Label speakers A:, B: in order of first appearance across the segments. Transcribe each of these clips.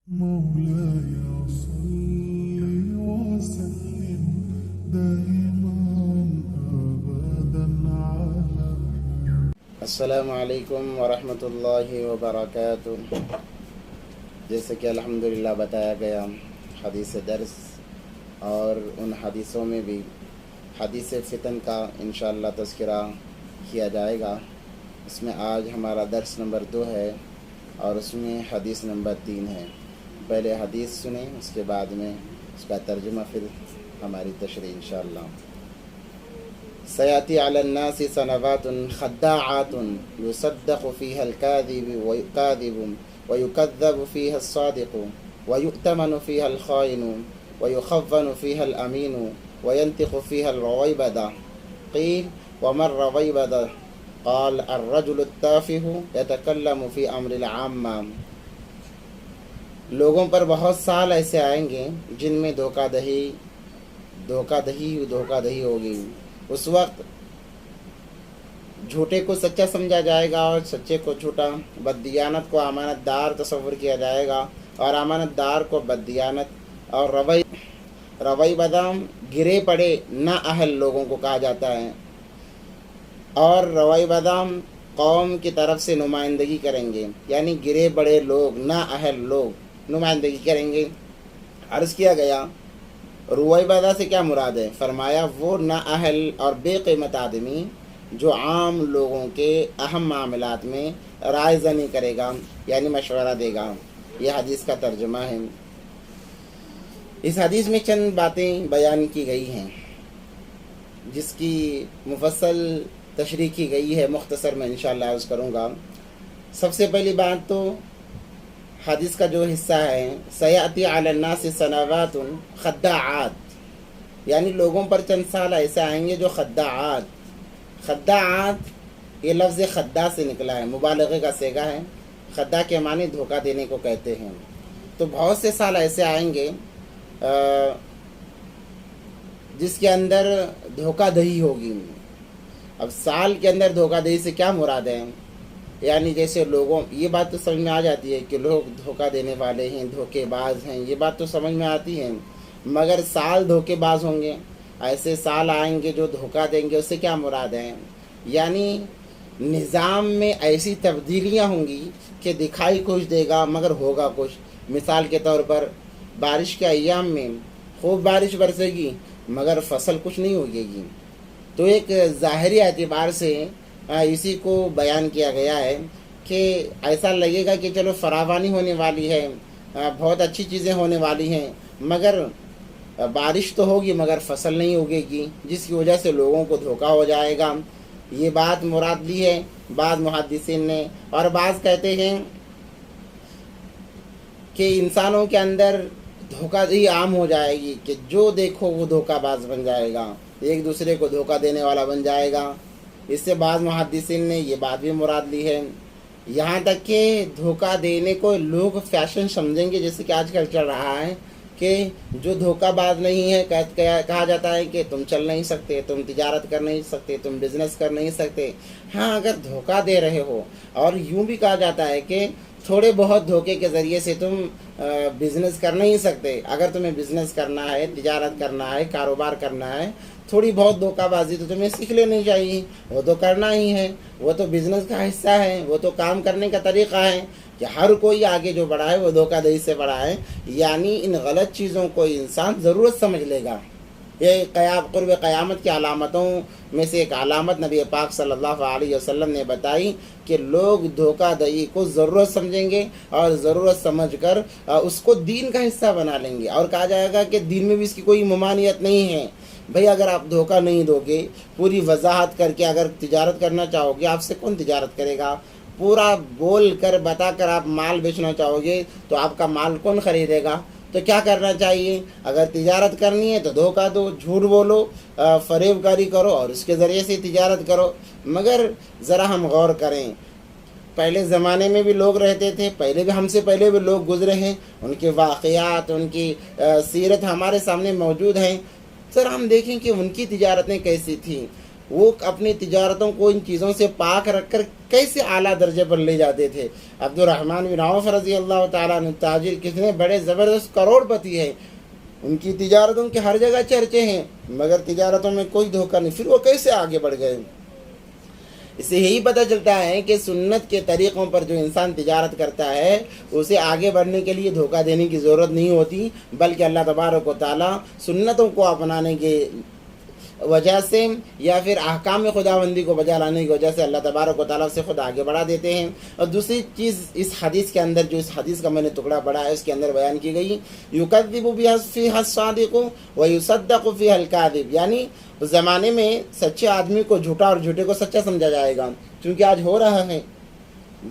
A: مولاي صل وسلم دائما أبدا على
B: السلام علیکم ورحمۃ اللہ وبرکاتہ۔ جیسے کہ الحمدللہ بتایا گیا حدیث درس، اور ان حدیثوں میں بھی حدیث فتن کا انشاءاللہ تذکرہ کیا جائے گا۔ اس میں آج ہمارا درس نمبر 2 ہے اور اس میں حدیث نمبر 3 ہے۔ پہلے حدیث سنیں، اس کے بعد میں اس کا ترجمہ، پھر ہماری تشریح انشاءاللہ۔ سيأتي على الناس سنوات خداعات يصدق فيها الكاذب ويكذب فيها الصادق ويؤتمن فيها الخائن ويخون فيها الأمين وينطق فيها الرويبضة قيل وما الرويبضة قال الرجل التافه يتكلم في أمر العامة۔ لوگوں پر بہت سال ایسے آئیں گے جن میں دھوکہ دہی ہوگی۔ اس وقت جھوٹے کو سچا سمجھا جائے گا اور سچے کو جھوٹا، بددیانت کو امانت دار تصور کیا جائے گا اور امانت دار کو بددیانت، اور روی بدام گرے پڑے نا اہل لوگوں کو کہا جاتا ہے، اور روی بدام قوم کی طرف سے نمائندگی کریں گے، یعنی گرے پڑے لوگ، نا اہل لوگ نمائندگی کریں گے۔ عرض کیا گیا رویبضہ سے کیا مراد ہے؟ فرمایا وہ نااہل اور بے قیمت آدمی جو عام لوگوں کے اہم معاملات میں رائے زنی کرے گا، یعنی مشورہ دے گا۔ یہ حدیث کا ترجمہ ہے۔ اس حدیث میں چند باتیں بیان کی گئی ہیں جس کی مفصل تشریح کی گئی ہے، مختصر میں انشاءاللہ عرض کروں گا۔ سب سے پہلی بات تو حدیث کا جو حصہ ہے، سیاتی علی الناس سنوات خداعات، یعنی لوگوں پر چند سال ایسے آئیں گے جو خداعات یہ لفظ خدا سے نکلا ہے، مبالغے کا صیغہ ہے۔ خدا کے معنی دھوکہ دینے کو کہتے ہیں۔ تو بہت سے سال ایسے آئیں گے جس کے اندر دھوکہ دہی ہوگی۔ اب سال کے اندر دھوکہ دہی سے کیا مراد ہے؟ یعنی جیسے لوگوں، یہ بات تو سمجھ میں آ جاتی ہے کہ لوگ دھوکہ دینے والے ہیں، دھوکے باز ہیں، یہ بات تو سمجھ میں آتی ہے، مگر سال دھوکے باز ہوں گے، ایسے سال آئیں گے جو دھوکہ دیں گے، اس سے کیا مراد ہے؟ یعنی نظام میں ایسی تبدیلیاں ہوں گی کہ دکھائی کچھ دے گا مگر ہوگا کچھ۔ مثال کے طور پر بارش کے ایام میں خوب بارش برسے گی مگر فصل کچھ نہیں ہوگے گی۔ تو ایک ظاہری اعتبار سے اسی کو بیان کیا گیا ہے کہ ایسا لگے گا کہ چلو فراوانی ہونے والی ہے، بہت اچھی چیزیں ہونے والی ہیں، مگر بارش تو ہوگی مگر فصل نہیں اگے گی، جس کی وجہ سے لوگوں کو دھوکہ ہو جائے گا۔ یہ بات مراد لی ہے بعض محدثین نے، اور بعض کہتے ہیں کہ انسانوں کے اندر دھوکہ دہی عام ہو جائے گی کہ جو دیکھو وہ دھوکہ باز بن جائے گا، ایک دوسرے کو دھوکہ دینے والا بن جائے گا۔ اس سے بعض محدثین نے یہ بات بھی مراد لی ہے۔ یہاں تک کہ دھوکہ دینے کو لوگ فیشن سمجھیں گے، جیسے کہ آج کل چل رہا ہے کہ جو دھوکہ باز نہیں ہے کہا جاتا ہے کہ تم چل نہیں سکتے، تم تجارت کر نہیں سکتے، تم بزنس کر نہیں سکتے۔ ہاں، اگر دھوکہ دے رہے ہو، اور یوں بھی کہا جاتا ہے کہ تھوڑے بہت دھوکے کے ذریعے سے تم بزنس کر نہیں سکتے۔ اگر تمہیں بزنس کرنا ہے، تجارت کرنا ہے، کاروبار کرنا ہے، تھوڑی بہت دھوکہ بازی تو تمہیں سیکھ لینی چاہیے، وہ تو کرنا ہی ہے، وہ تو بزنس کا حصہ ہے، وہ تو کام کرنے کا طریقہ ہے کہ ہر کوئی آگے جو بڑھا ہے وہ دھوکہ دہی سے بڑھا ہے۔ یعنی ان غلط چیزوں کو انسان ضرورت سمجھ لے گا۔ یہ قرب قیامت کی علامتوں میں سے ایک علامت نبی پاک صلی اللہ علیہ وسلم نے بتائی کہ لوگ دھوکہ دہی کو ضرورت سمجھیں گے، اور ضرورت سمجھ کر اس کو دین کا حصہ بنا لیں گے، اور کہا جائے گا کہ دین میں بھی اس کی کوئی ممانعت نہیں ہے۔ بھئی اگر آپ دھوکہ نہیں دو گے، پوری وضاحت کر کے اگر تجارت کرنا چاہو گے، آپ سے کون تجارت کرے گا؟ پورا بول کر بتا کر آپ مال بیچنا چاہو گے تو آپ کا مال کون خریدے گا؟ تو کیا کرنا چاہیے؟ اگر تجارت کرنی ہے تو دھوکہ دو، جھوٹ بولو، فریب کاری کرو اور اس کے ذریعے سے تجارت کرو۔ مگر ذرا ہم غور کریں، پہلے زمانے میں بھی لوگ رہتے تھے، ہم سے پہلے بھی لوگ گزرے ہیں، ان کے واقعات، ان کی سیرت ہمارے سامنے موجود ہیں۔ سر ہم دیکھیں کہ ان کی تجارتیں کیسی تھیں۔ وہ اپنی تجارتوں کو ان چیزوں سے پاک رکھ کر کیسے اعلیٰ درجے پر لے جاتے تھے۔ عبد الرحمن بن عوف رضی اللہ تعالیٰ عنہ تاجر کتنے بڑے زبردست کروڑ پتی ہیں، ان کی تجارتوں کے ہر جگہ چرچے ہیں، مگر تجارتوں میں کوئی دھوکہ نہیں، پھر وہ کیسے آگے بڑھ گئے؟ اس سے یہی پتہ چلتا ہے کہ سنت کے طریقوں پر جو انسان تجارت کرتا ہے اسے آگے بڑھنے کے لیے دھوکہ دینے کی ضرورت نہیں ہوتی، بلکہ اللہ تبارک و تعالیٰ سنتوں کو اپنانے کے وجہ سے یا پھر احکام خداوندی کو بجا لانے کی وجہ سے اللہ تبارک و تعالیٰ سے خود آگے بڑھا دیتے ہیں۔ اور دوسری چیز اس حدیث کے اندر، جو اس حدیث کا میں نے ٹکڑا پڑھا ہے، اس کے اندر بیان کی گئی، یکذب بها فیہا الصادق ویصدق فیہا الکاذب، یعنی اس زمانے میں سچے آدمی کو جھوٹا اور جھوٹے کو سچا سمجھا جائے گا، کیونکہ آج ہو رہا ہے،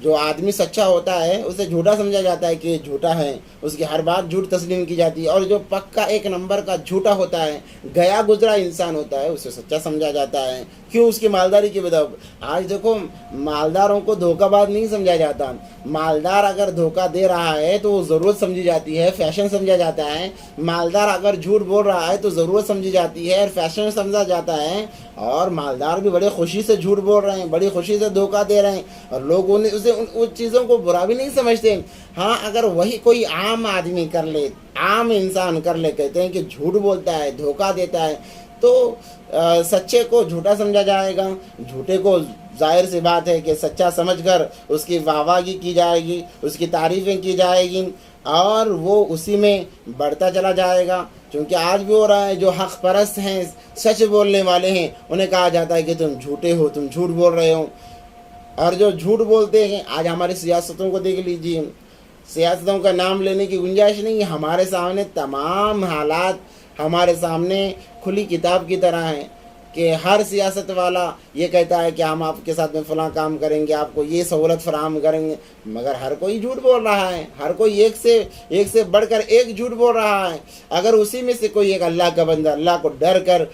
B: جو آدمی سچا ہوتا ہے اسے جھوٹا سمجھا جاتا ہے کہ یہ جھوٹا ہے، اس کی ہر بات جھوٹ تسلیم کی جاتی ہے، اور جو پکا ایک نمبر کا جھوٹا ہوتا ہے، گیا گزرا انسان ہوتا ہے، اسے سچا سمجھا جاتا ہے، کیوں؟ اس کی مالداری کی وجہ۔ آج دیکھو مالداروں کو دھوکہ باز نہیں سمجھا جاتا، مالدار اگر دھوکہ دے رہا ہے تو وہ ضرورت سمجھی جاتی ہے، فیشن سمجھا جاتا ہے، مالدار اگر جھوٹ بول رہا ہے تو ضرورت سمجھی جاتی ہے اور فیشن سمجھا جاتا ہے، اور مالدار بھی بڑے خوشی سے جھوٹ بول رہے ہیں، بڑی خوشی سے دھوکہ دے رہے ہیں، اور لوگ ان چیزوں کو برا بھی نہیں سمجھتے۔ ہاں اگر وہی کوئی عام آدمی کر لے، عام انسان کر لے، کہتے ہیں کہ جھوٹ بولتا ہے، دھوکہ دیتا ہے، تو سچے کو جھوٹا سمجھا جائے گا، جھوٹے کو ظاہر سی بات ہے کہ سچا سمجھ کر اس کی واہواہی کی جائے گی، اس کی تعریفیں کی جائے گی، اور وہ اسی میں بڑھتا چلا جائے گا۔ چونکہ آج بھی ہو رہا ہے، جو حق پرست ہیں، سچ بولنے والے ہیں، انہیں کہا جاتا ہے کہ تم جھوٹے ہو، تم جھوٹ بول رہے ہو۔ اور جو جھوٹ بولتے ہیں، آج ہماری سیاستوں کو دیکھ لیجیے، سیاستوں کا نام لینے کی گنجائش نہیں ہے، ہمارے سامنے تمام حالات ہمارے سامنے کھلی کتاب کی طرح ہیں، کہ ہر سیاست والا یہ کہتا ہے کہ ہم آپ کے ساتھ میں فلاں کام کریں گے، آپ کو یہ سہولت فراہم کریں گے، مگر ہر کوئی جھوٹ بول رہا ہے، ہر کوئی ایک سے بڑھ کر ایک جھوٹ بول رہا ہے۔ اگر اسی میں سے کوئی ایک اللہ کا بندہ اللہ کو ڈر کر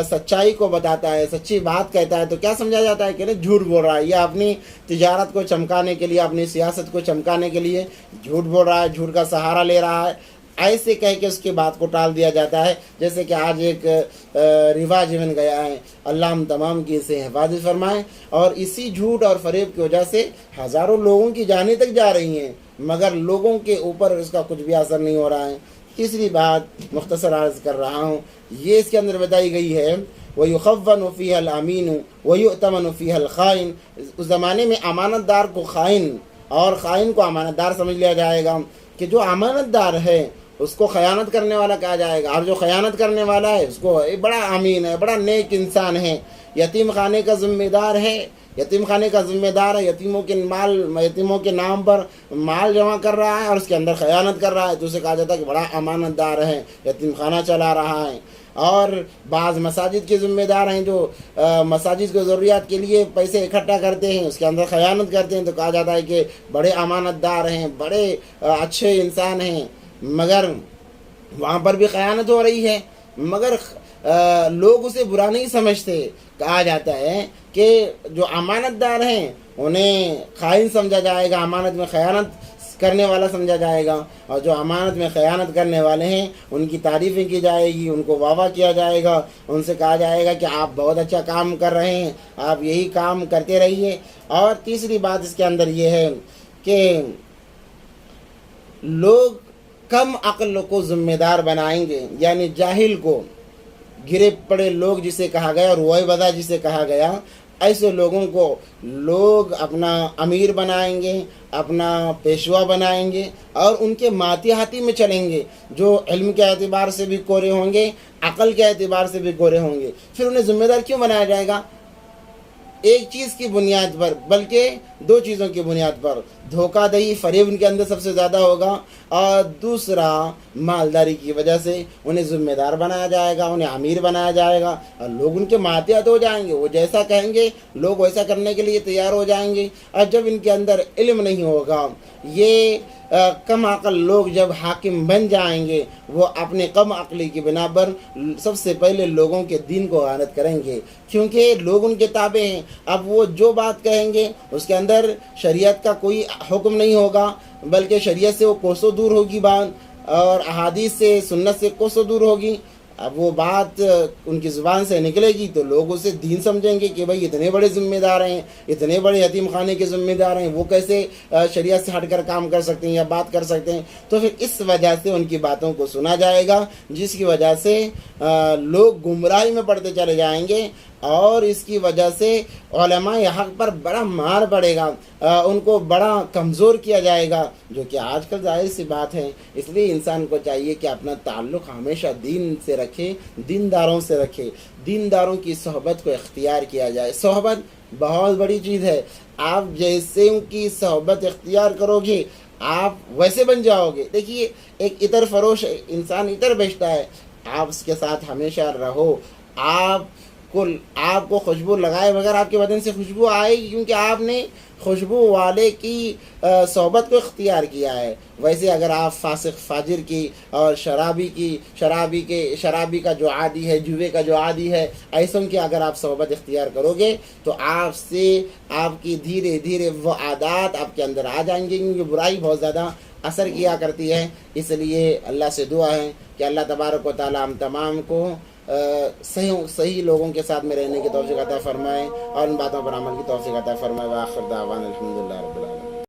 B: سچائی کو بتاتا ہے، سچی بات کہتا ہے، تو کیا سمجھا جاتا ہے کہ نہیں جھوٹ بول رہا ہے، یا اپنی تجارت کو چمکانے کے لیے، اپنی سیاست کو چمکانے کے لیے جھوٹ بول رہا ہے، جھوٹ کا سہارا لے رہا ہے، ایسے کہہ کے اس کی بات کو ٹال دیا جاتا ہے، جیسے کہ آج ایک رواج بن گیا ہے۔ اللہ ہم تمام کی اسے حفاظت فرمائے، اور اسی جھوٹ اور فریب کی وجہ سے ہزاروں لوگوں کی جانیں تک جا رہی ہیں، مگر لوگوں کے اوپر اس کا کچھ بھی اثر نہیں ہو رہا ہے۔ تیسری بات مختصر عرض کر رہا ہوں، یہ اس کے اندر بتائی گئی ہے، وَيُخَوَّنُ فِيهَا الْأَمِينُ وَيُؤْتَمَنُ فِيهَا الْخَائِنُ، اس زمانے میں امانت دار کو خائن اور خائن کو امانت دار سمجھ لیا جائے گا، کہ جو امانت دار ہے اس کو خیانت کرنے والا کہا جائے گا، اور جو خیانت کرنے والا ہے اس کو بڑا امین ہے، بڑا نیک انسان ہے، یتیم خانے کا ذمہ دار ہے، یتیم خانے کا ذمہ دار ہے، یتیموں کے نام پر مال جمع کر رہا ہے اور اس کے اندر خیانت کر رہا ہے، تو اسے کہا جاتا ہے کہ بڑا امانت دار ہے، یتیم خانہ چلا رہا ہے۔ اور بعض مساجد کے ذمہ دار ہیں، جو مساجد کے ضروریات کے لیے پیسے اکٹھا کرتے ہیں، اس کے اندر خیانت کرتے ہیں، تو کہا جاتا ہے کہ بڑے امانت دار ہیں، بڑے اچھے انسان ہیں، مگر وہاں پر بھی خیانت ہو رہی ہے، مگر لوگ اسے برا نہیں سمجھتے۔ کہا جاتا ہے کہ جو امانت دار ہیں انہیں خائن سمجھا جائے گا، امانت میں خیانت کرنے والا سمجھا جائے گا، اور جو امانت میں خیانت کرنے والے ہیں ان کی تعریفیں کی جائے گی، ان کو واہ واہ کیا جائے گا، ان سے کہا جائے گا کہ آپ بہت اچھا کام کر رہے ہیں، آپ یہی کام کرتے رہیے۔ اور تیسری بات اس کے اندر یہ ہے کہ لوگ کم عقل کو ذمہ دار بنائیں گے، یعنی جاہل کو، گرے پڑے لوگ جسے کہا گیا، اور روئے بدا جسے کہا گیا، ایسے لوگوں کو لوگ اپنا امیر بنائیں گے، اپنا پیشوا بنائیں گے، اور ان کے ماتحتی میں چلیں گے، جو علم کے اعتبار سے بھی کورے ہوں گے، عقل کے اعتبار سے بھی کورے ہوں گے۔ پھر انہیں ذمہ دار کیوں بنایا جائے گا؟ ایک چیز کی بنیاد پر، بلکہ دو چیزوں کی بنیاد پر، دھوکہ دہی فریب ان کے اندر سب سے زیادہ ہوگا، اور دوسرا مالداری کی وجہ سے انہیں ذمہ دار بنایا جائے گا، انہیں امیر بنایا جائے گا، اور لوگ ان کے ماتحت ہو جائیں گے، وہ جیسا کہیں گے لوگ ویسا کرنے کے لیے تیار ہو جائیں گے۔ اور جب ان کے اندر علم نہیں ہوگا، یہ کم عقل لوگ جب حاکم بن جائیں گے، وہ اپنے کم عقلی کی بنا پر سب سے پہلے لوگوں کے دین کو اعانت کریں گے، کیونکہ لوگ ان کے تابع ہیں۔ اب وہ جو بات کہیں گے اس کے اندر شریعت کا کوئی حکم نہیں ہوگا، بلکہ شریعت سے وہ کوسوں دور ہوگی بات، اور احادیث سے، سنت سے کوسوں دور ہوگی، اب وہ بات ان کی زبان سے نکلے گی تو لوگ اسے دین سمجھیں گے کہ بھائی اتنے بڑے ذمہ دار ہیں، اتنے بڑے یتیم خانے کے ذمہ دار ہیں، وہ کیسے شریعت سے ہٹ کر کام کر سکتے ہیں یا بات کر سکتے ہیں. تو پھر اس وجہ سے ان کی باتوں کو سنا جائے گا، جس کی وجہ سے لوگ گمراہی میں پڑتے چلے جائیں گے، اور اس کی وجہ سے علماء حق پر بڑا مار پڑے گا، ان کو بڑا کمزور کیا جائے گا، جو کہ آج کل ظاہر سی بات ہے. اس لیے انسان کو چاہیے کہ اپنا تعلق ہمیشہ دین سے رکھے، دینداروں سے رکھے، دینداروں کی صحبت کو اختیار کیا جائے. صحبت بہت بڑی چیز ہے. آپ جیسے کی صحبت اختیار کرو گے آپ ویسے بن جاؤ گے. دیکھیے ایک عطر فروش انسان عطر بیچتا ہے، آپ اس کے ساتھ ہمیشہ رہو، آپ کو خوشبو لگائے بغیر آپ کے بدن سے خوشبو آئے گی، کیونکہ آپ نے خوشبو والے کی صحبت کو اختیار کیا ہے. ویسے اگر آپ فاسق فاجر کی اور شرابی کا جو عادی ہے، جوے کا جو عادی ہے، ایسوں کی اگر آپ صحبت اختیار کرو گے تو آپ سے آپ کی دھیرے دھیرے وہ عادات آپ کے اندر آ جائیں گے، کیونکہ برائی بہت زیادہ اثر کیا کرتی ہے. اس لیے اللہ سے دعا ہے کہ اللہ تبارک و تعالی ہم تمام کو صحیح لوگوں کے ساتھ میں رہنے کی توفیق عطا فرمائے، اور ان باتوں پر عمل کی توفیق عطا فرمائے. وآخر دعوانا الحمدللہ رب العالمین.